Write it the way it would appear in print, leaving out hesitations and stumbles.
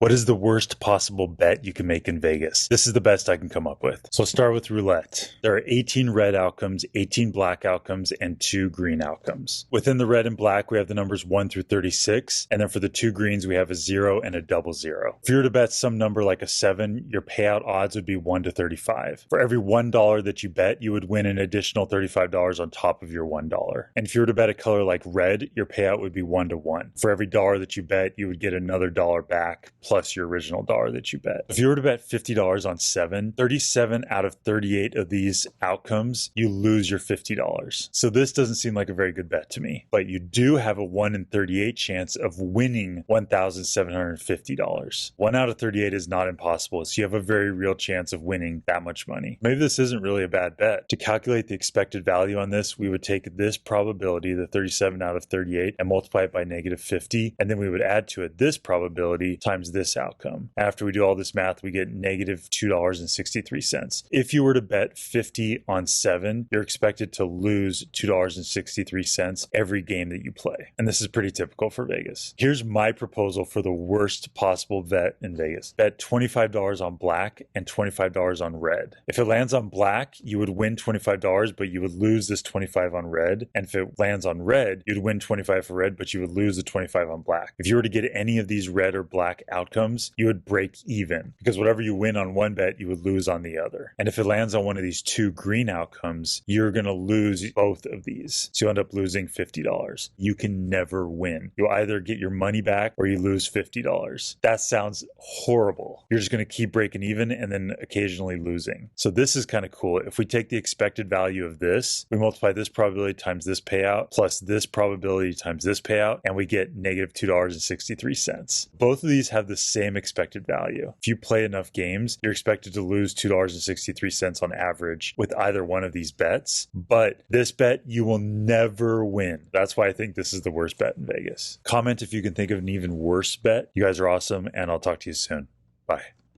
What is the worst possible bet you can make in Vegas? This is the best I can come up with. So I'll start with roulette. There are 18 red outcomes, 18 black outcomes, and 2 green outcomes. Within the red and black, we have the numbers 1 through 36. And then for the 2 greens, we have a 0 and a double 0. If you were to bet some number like a 7, your payout odds would be 1 to 35. For every $1 that you bet, you would win an additional $35 on top of your $1. And if you were to bet a color like red, your payout would be 1 to 1. For every dollar that you bet, you would get another dollar back plus your original dollar that you bet. If you were to bet $50 on 7, 37 out of 38 of these outcomes, you lose your $50. So this doesn't seem like a very good bet to me, but you do have a 1 in 38 chance of winning $1,750. 1 out of 38 is not impossible, so you have a very real chance of winning that much money. Maybe this isn't really a bad bet. To calculate the expected value on this, we would take this probability, the 37 out of 38, and multiply it by negative 50, and then we would add to it this probability times this outcome. After we do all this math, we get negative $2.63. If you were to bet 50 on 7, you're expected to lose $2.63 every game that you play. And this is pretty typical for Vegas. Here's my proposal for the worst possible bet in Vegas. Bet $25 on black and $25 on red. If it lands on black, you would win $25, but you would lose this 25 on red. And if it lands on red, you'd win 25 for red, but you would lose the 25 on black. If you were to get any of these red or black outcomes, you would break even because whatever you win on one bet, you would lose on the other. And if it lands on one of these 2 green outcomes, you're going to lose both of these. So you end up losing $50. You can never win. You'll either get your money back or you lose $50. That sounds horrible. You're just going to keep breaking even and then occasionally losing. So this is kind of cool. If we take the expected value of this, we multiply this probability times this payout plus this probability times this payout, and we get negative $2.63. Both of these have the same expected value. If you play enough games, you're expected to lose $2.63 on average with either one of these bets. But this bet, you will never win. That's why I think this is the worst bet in Vegas. Comment if you can think of an even worse bet. You guys are awesome, and I'll talk to you soon. Bye.